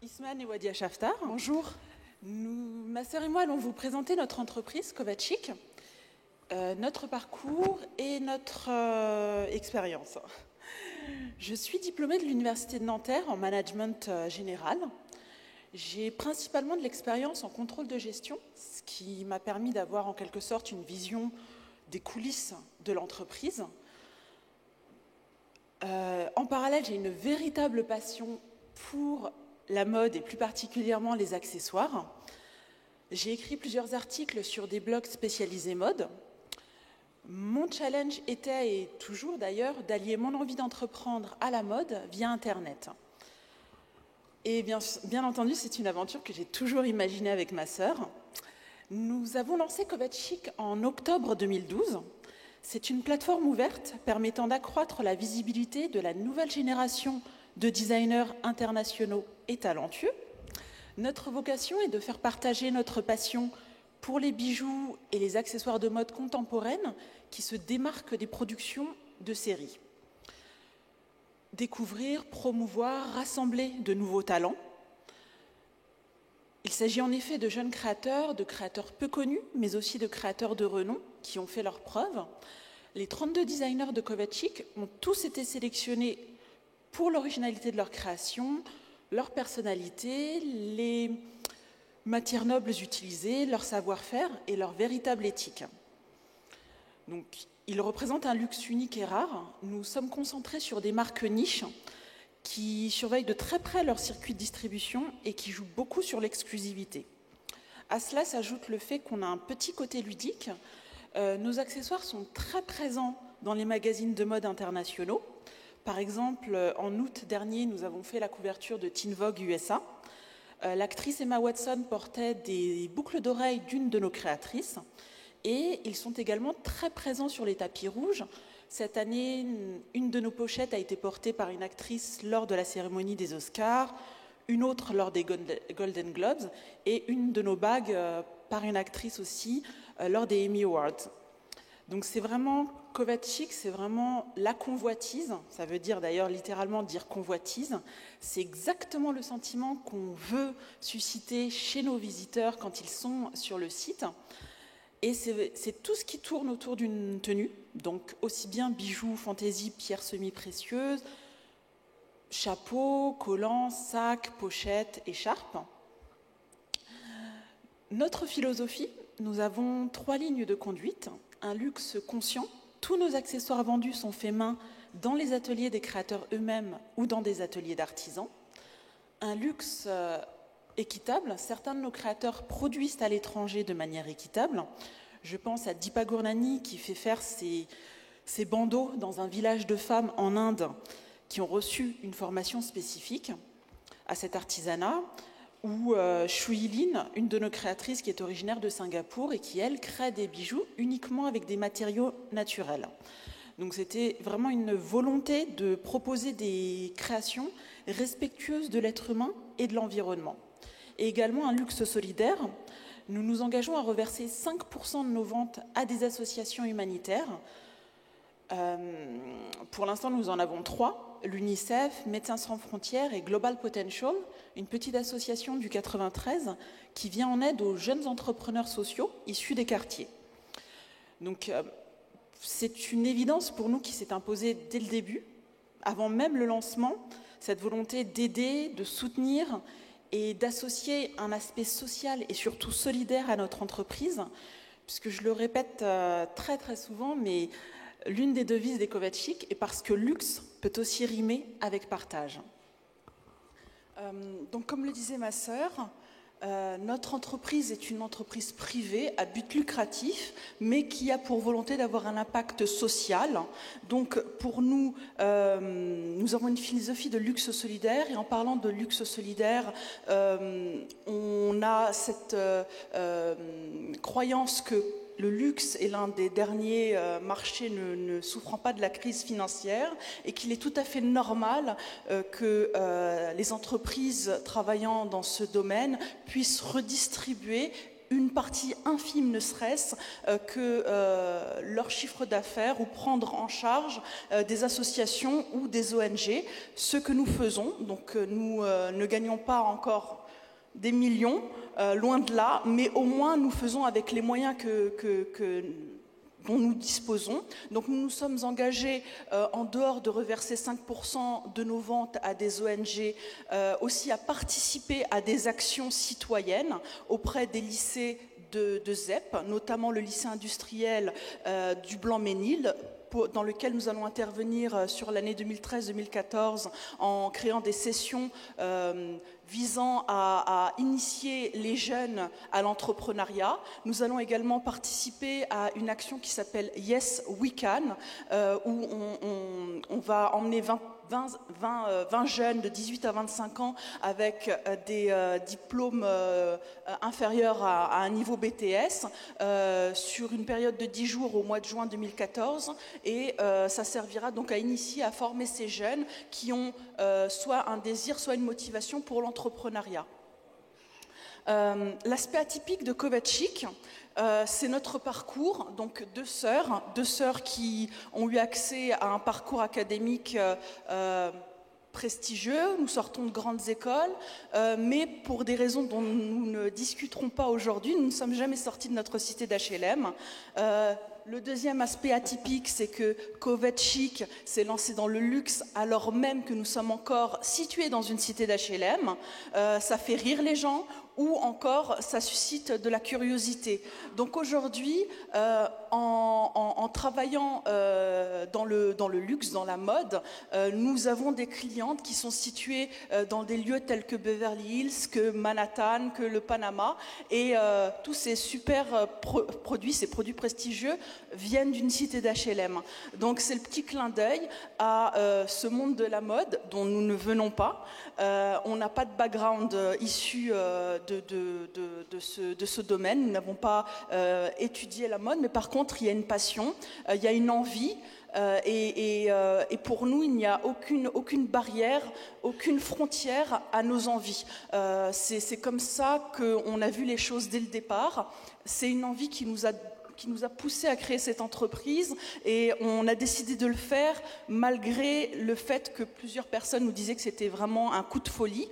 Isman et Wadia Shaftar. Bonjour. Ma sœur et moi allons vous présenter notre entreprise Kovačič, notre parcours et notre expérience. Je suis diplômée de l'Université de Nanterre en management général. J'ai principalement de l'expérience en contrôle de gestion, ce qui m'a permis d'avoir en quelque sorte une vision des coulisses de l'entreprise. En parallèle, j'ai une véritable passion pour la mode et plus particulièrement les accessoires. J'ai écrit plusieurs articles sur des blogs spécialisés mode. Mon challenge était, et toujours d'ailleurs, d'allier mon envie d'entreprendre à la mode via Internet. Et bien entendu, c'est une aventure que j'ai toujours imaginée avec ma sœur. Nous avons lancé Kovačič en octobre 2012. C'est une plateforme ouverte permettant d'accroître la visibilité de la nouvelle génération de designers internationaux et talentueux. Notre vocation est de faire partager notre passion pour les bijoux et les accessoires de mode contemporaine qui se démarquent des productions de série. Découvrir, promouvoir, rassembler de nouveaux talents. Il s'agit en effet de jeunes créateurs, de créateurs peu connus, mais aussi de créateurs de renom qui ont fait leurs preuves. Les 32 designers de Kovačič ont tous été sélectionnés pour l'originalité de leur création, leur personnalité, les matières nobles utilisées, leur savoir-faire et leur véritable éthique. Donc, ils représentent un luxe unique et rare. Nous sommes concentrés sur des marques niches qui surveillent de très près leur circuit de distribution et qui jouent beaucoup sur l'exclusivité. À cela s'ajoute le fait qu'on a un petit côté ludique. Nos accessoires sont très présents dans les magazines de mode internationaux. Par exemple, en août dernier, nous avons fait la couverture de Teen Vogue USA. L'actrice Emma Watson portait des boucles d'oreilles d'une de nos créatrices. Et ils sont également très présents sur les tapis rouges. Cette année, une de nos pochettes a été portée par une actrice lors de la cérémonie des Oscars, une autre lors des Golden Globes, et une de nos bagues par une actrice aussi lors des Emmy Awards. Donc c'est vraiment Kovačič, c'est vraiment la convoitise, ça veut dire d'ailleurs littéralement dire convoitise, c'est exactement le sentiment qu'on veut susciter chez nos visiteurs quand ils sont sur le site. Et c'est tout ce qui tourne autour d'une tenue, donc aussi bien bijoux, fantaisie, pierres semi-précieuses, chapeaux, collants, sacs, pochettes, écharpes. Notre philosophie, nous avons 3 lignes de conduite. Un luxe conscient. Tous nos accessoires vendus sont faits main dans les ateliers des créateurs eux-mêmes ou dans des ateliers d'artisans. Un luxe équitable. Certains de nos créateurs produisent à l'étranger de manière équitable. Je pense à Deepa Gurnani qui fait faire ses bandeaux dans un village de femmes en Inde qui ont reçu une formation spécifique à cet artisanat. Ou Shui Lin, une de nos créatrices qui est originaire de Singapour et qui, elle, crée des bijoux uniquement avec des matériaux naturels. Donc c'était vraiment une volonté de proposer des créations respectueuses de l'être humain et de l'environnement. Et également un luxe solidaire. Nous nous engageons à reverser 5% de nos ventes à des associations humanitaires. Pour l'instant, nous en avons 3, l'UNICEF, Médecins sans frontières et Global Potential, une petite association du 93 qui vient en aide aux jeunes entrepreneurs sociaux issus des quartiers. Donc, c'est une évidence pour nous qui s'est imposée dès le début, avant même le lancement, cette volonté d'aider, de soutenir et d'associer un aspect social et surtout solidaire à notre entreprise, puisque je le répète très très souvent, mais l'une des devises des Kovačič est parce que luxe peut aussi rimer avec partage. Donc, comme le disait ma sœur, notre entreprise est une entreprise privée à but lucratif, mais qui a pour volonté d'avoir un impact social. Donc, pour nous, nous avons une philosophie de luxe solidaire. Et en parlant de luxe solidaire, on a cette croyance que le luxe est l'un des derniers marchés ne souffrant pas de la crise financière et qu'il est tout à fait normal que les entreprises travaillant dans ce domaine puissent redistribuer une partie infime ne serait-ce que leur chiffre d'affaires ou prendre en charge des associations ou des ONG, ce que nous faisons. Donc nous ne gagnons pas encore des millions, loin de là, mais au moins nous faisons avec les moyens dont nous disposons. Donc nous nous sommes engagés, en dehors de reverser 5% de nos ventes à des ONG, aussi à participer à des actions citoyennes auprès des lycées de ZEP, notamment le lycée industriel du Blanc-Ménil, dans lequel nous allons intervenir sur l'année 2013-2014 en créant des sessions visant à initier les jeunes à l'entrepreneuriat. Nous allons également participer à une action qui s'appelle Yes We Can, où on va emmener 20 jeunes de 18 à 25 ans avec des diplômes inférieurs à un niveau BTS sur une période de 10 jours au mois de juin 2014. Et ça servira donc à initier, à former ces jeunes qui ont soit un désir, soit une motivation pour l'entrepreneuriat. L'aspect atypique de Kovačić, c'est notre parcours, donc deux sœurs qui ont eu accès à un parcours académique prestigieux. Nous sortons de grandes écoles, mais pour des raisons dont nous ne discuterons pas aujourd'hui, nous ne sommes jamais sortis de notre cité d'HLM. Le deuxième aspect atypique, c'est que Kovačić s'est lancé dans le luxe alors même que nous sommes encore situés dans une cité d'HLM. Ça fait rire les gens, ou encore ça suscite de la curiosité. Donc aujourd'hui, en travaillant dans le luxe, dans la mode, nous avons des clientes qui sont situées dans des lieux tels que Beverly Hills, que Manhattan, que le Panama, et tous ces super produits, ces produits prestigieux, viennent d'une cité d'HLM. Donc c'est le petit clin d'œil à ce monde de la mode dont nous ne venons pas. On n'a pas de background issu de ce domaine. Nous n'avons pas étudié la mode, mais par contre, il y a une passion, il y a une envie. Et pour nous, il n'y a aucune barrière, aucune frontière à nos envies. C'est comme ça qu'on a vu les choses dès le départ. C'est une envie qui nous a poussé à créer cette entreprise, et on a décidé de le faire malgré le fait que plusieurs personnes nous disaient que c'était vraiment un coup de folie.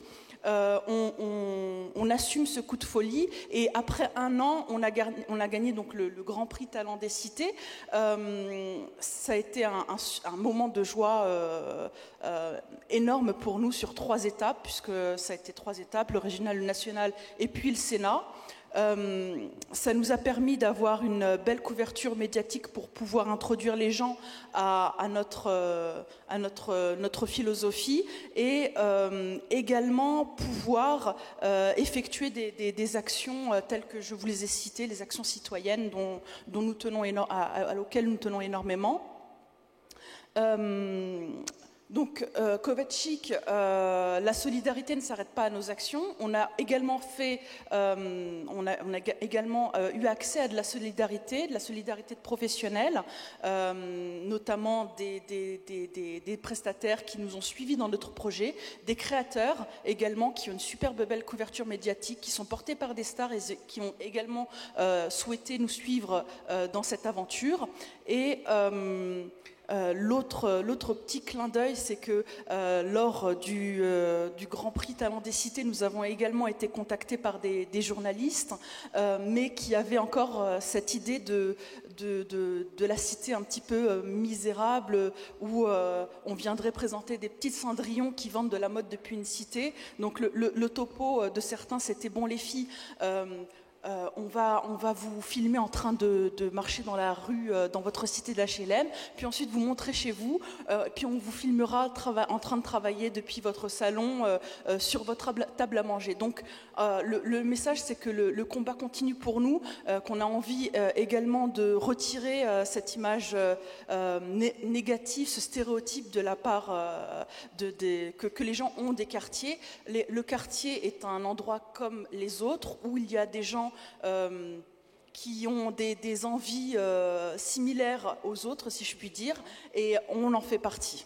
On assume ce coup de folie, et après 1 an, on a gagné donc le Grand Prix Talent des Cités. Ça a été un moment de joie énorme pour nous sur 3 étapes, puisque ça a été 3 étapes, le régional, le national et puis le Sénat. Ça nous a permis d'avoir une belle couverture médiatique pour pouvoir introduire les gens à notre philosophie, et également pouvoir effectuer des actions telles que je vous les ai citées, les actions citoyennes dont nous tenons auxquelles nous tenons énormément. Donc, Kovačić, la solidarité ne s'arrête pas à nos actions. On a également eu accès à de la solidarité de professionnels, notamment des prestataires qui nous ont suivis dans notre projet, des créateurs également qui ont une superbe belle couverture médiatique, qui sont portés par des stars et qui ont également souhaité nous suivre dans cette aventure. Et l'autre petit clin d'œil, c'est que lors du Grand Prix Talent des Cités, nous avons également été contactés par des journalistes, mais qui avaient encore cette idée de la cité un petit peu misérable, où on viendrait présenter des petites cendrillons qui vendent de la mode depuis une cité. Donc le topo de certains, c'était: bon les filles, on va vous filmer en train de marcher dans la rue dans votre cité d'HLM, puis ensuite vous montrer chez vous, puis on vous filmera en train de travailler depuis votre salon sur votre table à manger. Donc le message, c'est que le combat continue pour nous, qu'on a envie également de retirer cette image négative, ce stéréotype de la part que les gens ont des quartiers. Le quartier est un endroit comme les autres, où il y a des gens qui ont des envies similaires aux autres, si je puis dire, et on en fait partie.